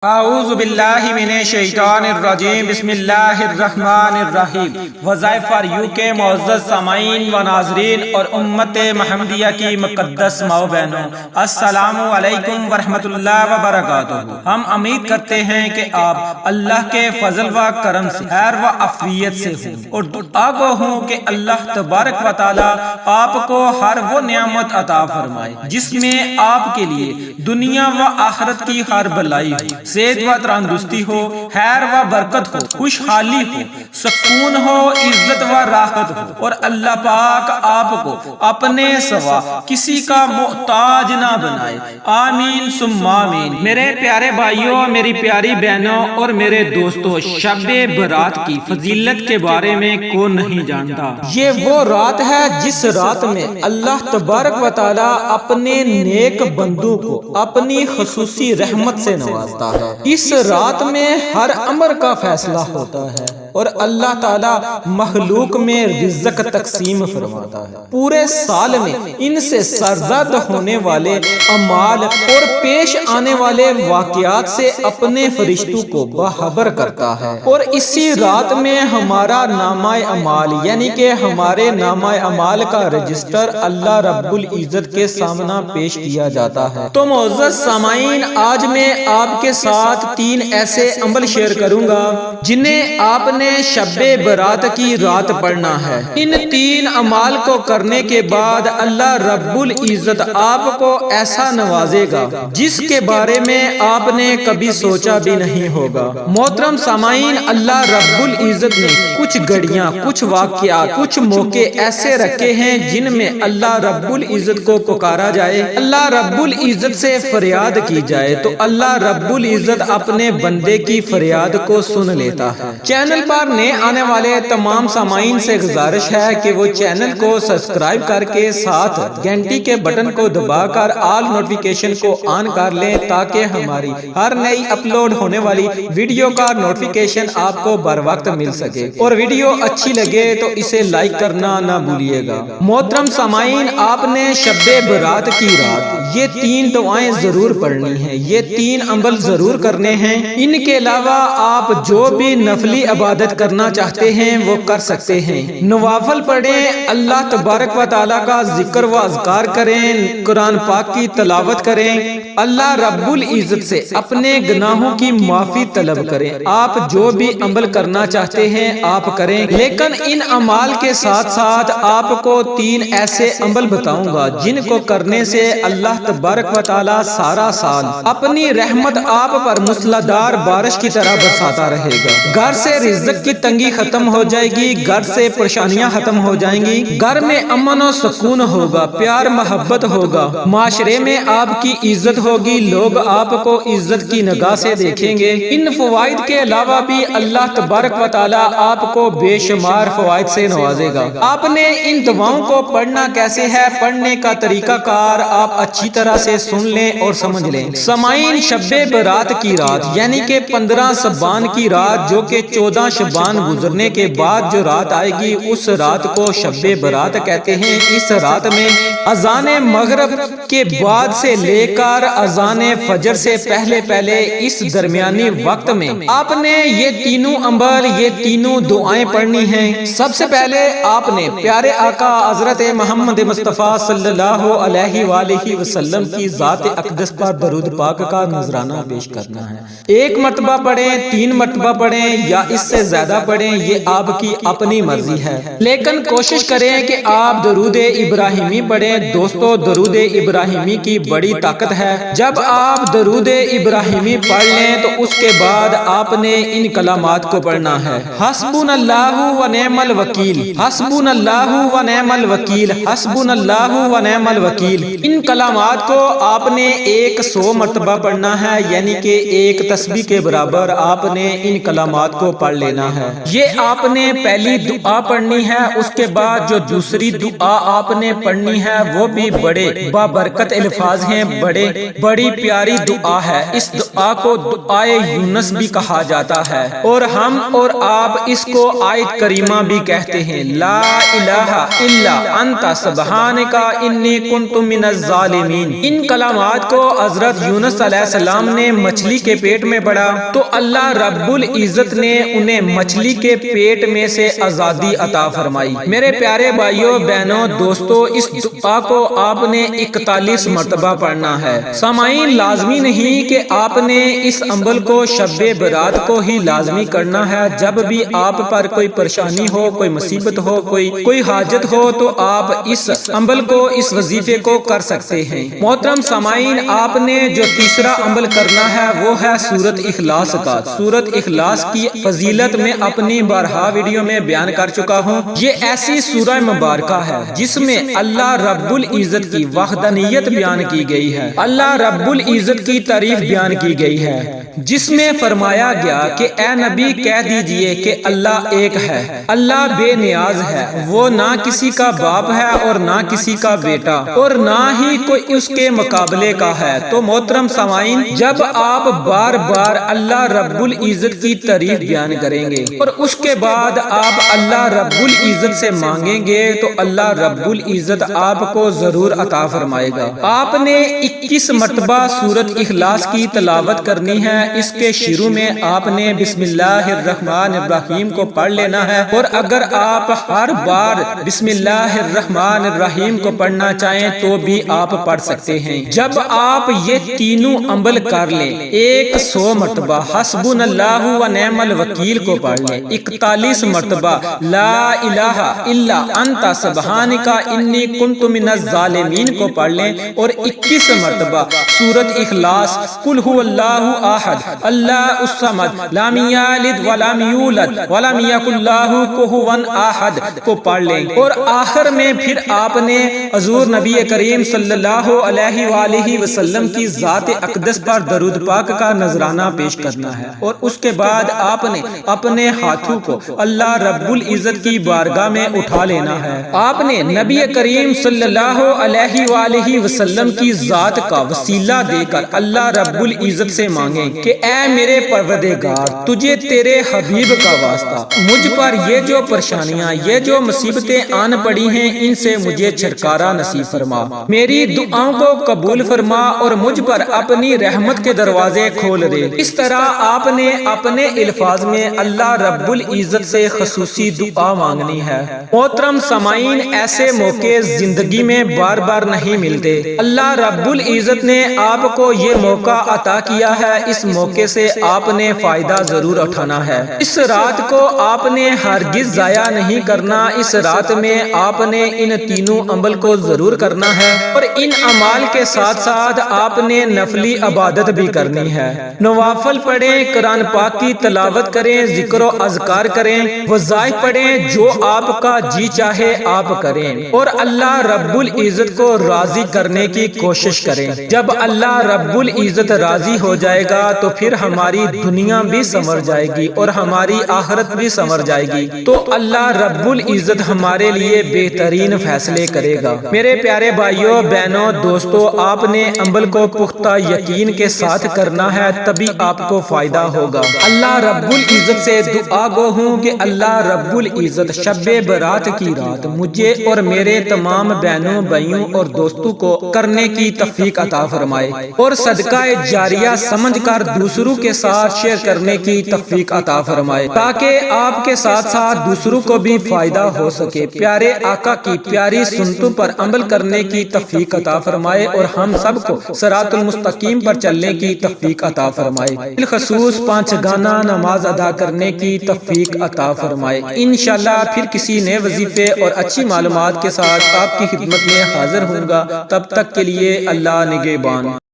اعوذ باللہ من الشیطان الرجیم بسم اللہ الرحمن الرحیم۔ وظائف فار یو کے معزز سامعین و ناظرین اور امت محمدیہ کی مقدس ماؤ بہنوں، السلام علیکم ورحمۃ اللہ وبرکاتہ۔ ہم امید کرتے ہیں کہ آپ اللہ کے فضل و کرم سے خیر و عافیت سے ہوں اور دعا گو ہوں کہ اللہ تبارک و تعالی آپ کو ہر وہ نعمت عطا فرمائے جس میں آپ کے لیے دنیا و آخرت کی ہر بھلائی ہو، صحت و تندرستی ہو، خیر و برکت ہو، خوشحالی ہو، سکون ہو، عزت و راحت ہو، اور اللہ پاک آپ کو اپنے سوا کسی کا محتاج نہ بنائے، آمین ثم آمین۔ میرے پیارے بھائیوں، میری پیاری بہنوں اور میرے دوستوں، شب برات کی فضیلت کے بارے میں کون نہیں جانتا؟ یہ وہ رات ہے جس رات میں اللہ تبارک و تعالی اپنے نیک بندوں کو اپنی خصوصی رحمت سے نوازتا ہے۔ اس رات میں ہر امر کا فیصلہ ہوتا ہے اور اللہ تعالی مخلوق میں رزق تقسیم فرماتا ہے۔ پورے سال میں ان سے سرزد ہونے والے اعمال اور پیش آنے والے واقعات سے اپنے فرشتوں کو باخبر کرتا ہے، اور اسی رات میں ہمارا نامہ اعمال یعنی کہ ہمارے نامہ اعمال کا رجسٹر اللہ رب العزت کے سامنے پیش کیا جاتا ہے۔ تو معزز سامعین، آج میں آپ کے ساتھ 3 ایسے عمل شیئر کروں گا جنہیں آپ نے شب برات کی رات پڑھنا ہے۔ ان 3 اعمال کو کرنے کے بعد اللہ رب العزت آپ کو ایسا نوازے گا جس کے بارے میں آپ نے کبھی سوچا بھی نہیں ہوگا۔ محترم سامعین، اللہ رب العزت نے کچھ گھڑیاں، کچھ واقعات، کچھ موقع ایسے رکھے ہیں جن میں اللہ رب العزت کو پکارا جائے، اللہ رب العزت سے فریاد کی جائے تو اللہ رب العزت اپنے بندے کی فریاد کو سن لیتا ہے۔ چینل پر نئے آنے والے تمام سامعین سے گزارش ہے کہ وہ چینل کو سبسکرائب کر کے ساتھ گھنٹی کے بٹن کو دبا کر آل نوٹیفیکیشن کو آن کر لیں تاکہ ہماری ہر نئی اپلوڈ ہونے والی ویڈیو کا نوٹیفیکیشن آپ کو بر وقت مل سکے، اور ویڈیو اچھی لگے تو اسے لائک کرنا نہ بھولیے گا۔ محترم سامعین، آپ نے شب برات کی رات یہ 3 دعائیں ضرور پڑھنی ہیں، یہ 3 عمل ضرور کرنے ہیں۔ ان کے علاوہ آپ جو بھی نفلی عبادت کرنا چاہتے ہیں وہ کر سکتے ہیں۔ نوافل پڑھیں، اللہ تبارک و تعالی کا ذکر و اذکار کریں، قرآن پاک کی تلاوت کریں، اللہ رب العزت سے اپنے گناہوں کی معافی طلب کریں۔ آپ جو بھی عمل کرنا چاہتے ہیں آپ کریں، لیکن ان اعمال کے ساتھ ساتھ آپ کو 3 ایسے عمل بتاؤں گا جن کو کرنے سے اللہ تبارک و تعالی سارا سال اپنی رحمت آپ پر موسلادھار بارش کی طرح برساتا رہے گا۔ گھر سے رزق کی تنگی ختم ہو جائے گی، گھر سے پریشانیاں ختم ہو جائیں گی، گھر میں امن و سکون ہوگا، پیار محبت ہوگا، معاشرے میں آپ کی عزت ہوگی، لوگ آپ کو عزت کی نگاہ سے دیکھیں گے۔ ان فوائد کے علاوہ بھی اللہ تبارک و تعالی آپ کو بے شمار فوائد سے نوازے گا۔ آپ نے ان دعاؤں کو پڑھنا کیسے ہے، پڑھنے کا طریقہ کار آپ اچھی طرح سے سن لیں اور سمجھ لیں۔ سامعین، شب برات کی رات یعنی کہ 15 شعبان کی رات، جو کہ 14 شعبان گزرنے کے بعد جو رات آئے گی اس رات کو شب برات کہتے ہیں۔ اس رات میں اذان مغرب کے بعد سے لے کر اذان فجر سے پہلے اس درمیانی وقت میں آپ نے یہ 3 عمل، یہ 3 دعائیں پڑھنی ہیں۔ سب سے پہلے آپ نے پیارے آقا حضرت محمد مصطفیٰ صلی اللہ علیہ وآلہ وسلم کی ذات اقدس پر درود پاک کا نذرانہ پیش کرنا ہے۔ 1 مرتبہ پڑھیں، 3 مرتبہ پڑھیں یا اس سے زیادہ پڑھیں، یہ آپ کی اپنی مرضی ہے، لیکن کوشش کریں کہ آپ درود ابراہیمی پڑھیں۔ دوستو، درود ابراہیمی کی بڑی طاقت ہے۔ جب آپ درود ابراہیمی پڑھ لیں تو اس کے بعد آپ نے ان کلمات کو پڑھنا ہے: حسبنا اللہ و نعم الوکیل، حسبنا اللہ و نعم الوکیل، حسبنا اللہ و نعم الوکیل۔ ان کلمات کو آپ نے 100 مرتبہ پڑھنا ہے، یعنی کہ 1 تسبیح کے برابر آپ نے ان کلمات کو پڑھ لینا لینا ہے۔ یہ آپ نے پہلی دعا پڑھنی ہے، اس کے بعد جو دوسری دعا آپ نے پڑھنی ہے وہ بھی بڑے بابرکت الفاظ ہیں، بڑی پیاری دعا ہے۔ اس دعا کو دعائے یونس بھی کہا جاتا ہے، اور ہم اور آپ اس کو آیت کریمہ بھی کہتے ہیں، لا الہ الا انت سبحانک انی کنت من الظالمین۔ ان کلمات کو حضرت یونس علیہ السلام نے مچھلی کے پیٹ میں پڑھا تو اللہ رب العزت نے انہیں مچھلی کے پیٹ میں سے آزادی عطا فرمائی۔ میرے پیارے بھائیوں بہنوں دوستو، اس دعا کو آپ نے 41 مرتبہ پڑھنا ہے۔ سامعین، لازمی نہیں کہ آپ نے اس عمل کو شب برات کو ہی لازمی کرنا ہے۔ جب بھی آپ پر کوئی پریشانی ہو، کوئی مصیبت ہو، کوئی حاجت ہو تو آپ اس عمل کو، اس وظیفے کو کر سکتے ہیں۔ محترم سامعین، آپ نے جو تیسرا عمل کرنا ہے وہ ہے سورۃ اخلاص کا۔ سورۃ اخلاص کی فضیلت میں اپنی بارہا ویڈیو میں بیان کر چکا ہوں۔ یہ ایسی سورہ مبارکہ ہے جس میں اللہ رب العزت کی وحدانیت بیان کی گئی ہے، اللہ رب العزت کی تعریف بیان کی گئی ہے، جس میں فرمایا گیا کہ اے نبی کہہ دیجئے کہ اللہ ایک ہے، اللہ بے نیاز ہے، وہ نہ کسی کا باپ ہے اور نہ کسی کا بیٹا اور نہ ہی کوئی اس کے مقابلے کا ہے۔ تو محترم سامعین، جب آپ بار بار اللہ رب العزت کی تعریف بیان کریں گے اور اس کے بعد آپ اللہ رب العزت سے مانگیں گے تو اللہ رب العزت آپ کو ضرور عطا فرمائے گا۔ آپ نے 21 مرتبہ سورۃ اخلاص کی تلاوت کرنی ہے۔ اس کے شروع میں آپ نے بسم اللہ الرحمن الرحیم کو پڑھ لینا ہے، اور اگر آپ ہر بار بسم اللہ الرحمن الرحیم کو پڑھنا چاہیں تو بھی آپ پڑھ سکتے ہیں۔ جب آپ یہ تینوں عمل کر لیں، 100 مرتبہ حسبنا اللہ و نعم الوکیل کو پڑھ لیں، 41 مرتبہ لا الہ الا انت سبحانک انی کنت من الظالمین کو پڑھ لیں، اور 21 مرتبہ سورۃ اخلاص قل هو اللہ احد اللہ الصمد لم یلد ولم یولد ولم یکن لہ کفوا احد کو پڑھ لیں، اور آخر میں پھر آپ نے حضور نبی کریم صلی اللہ علیہ وآلہ وسلم کی ذات اقدس پر درود پاک کا نذرانہ پیش کرنا ہے، اور اس کے بعد آپ نے اپنے ہاتھوں کو اللہ رب العزت کی بارگاہ میں اٹھا لینا ہے۔ آپ نے نبی کریم صلی اللہ علیہ وآلہ وسلم کی ذات کا وسیلہ دے کر اللہ رب العزت سے مانگیں کہ اے میرے پروردگار، تجھے تیرے حبیب کا واسطہ مجھ پر یہ جو پریشانیاں، یہ جو مصیبتیں آن پڑی ہیں، ان سے مجھے چھٹکارا نصیب فرما، میری دعاؤں کو قبول فرما اور مجھ پر اپنی رحمت کے دروازے کھول دے۔ اس طرح آپ نے اپنے الفاظ میں اللہ رب العزت سے خصوصی دعا مانگنی ہے۔ محترم سامعین، ایسے موقع زندگی میں بار بار نہیں ملتے۔ اللہ رب العزت نے آپ کو یہ موقع عطا کیا ہے، اس موقع سے آپ نے فائدہ ضرور اٹھانا ہے۔ اس رات کو آپ نے ہرگز ضائع نہیں کرنا۔ اس رات میں آپ نے ان تینوں عمل کو ضرور کرنا ہے، اور ان اعمال کے ساتھ ساتھ آپ نے نفلی عبادت بھی کرنی ہے۔ نوافل پڑھیں، قرآن پاک کی تلاوت کریں، ذکر و اذکار کریں، وظائف پڑھیں، جو آپ کا جی چاہے آپ کریں، اور اللہ رب العزت کو راضی کرنے کی کوشش کریں۔ جب اللہ رب العزت راضی ہو جائے گا تو پھر ہماری دنیا بھی سنور جائے گی اور ہماری آخرت بھی سنور جائے گی، تو اللہ رب العزت ہمارے لیے بہترین فیصلے کرے گا۔ میرے پیارے بھائیوں بہنوں دوستو، آپ نے عمل کو پختہ یقین کے ساتھ کرنا ہے، تبھی آپ کو فائدہ ہوگا۔ اللہ رب العزت سے دعا گو ہوں کہ اللہ رب العزت شب برات کی رات مجھے اور میرے تمام بہنوں بھائیوں اور دوستوں کو کرنے کی توفیق عطا فرمائے، اور صدقہ جاریہ سمجھ کر دوسروں کے ساتھ شیئر کرنے کی توفیق عطا فرمائے، تاکہ آپ کے ساتھ ساتھ دوسروں کو بھی فائدہ ہو سکے۔ پیارے آقا کی پیاری سنتوں پر عمل کرنے کی توفیق عطا فرمائے، اور ہم سب کو صراط المستقیم پر چلنے کی توفیق عطا فرمائے، بالخصوص 5 گانا نماز ادا کرنے کی توفیق عطا فرمائے۔ انشاءاللہ پھر کسی نئے وظیفے اور اچھی معلومات کے ساتھ آپ کی خدمت میں حاضر ہوں گا۔ تب تک کے لیے اللہ نگہبان۔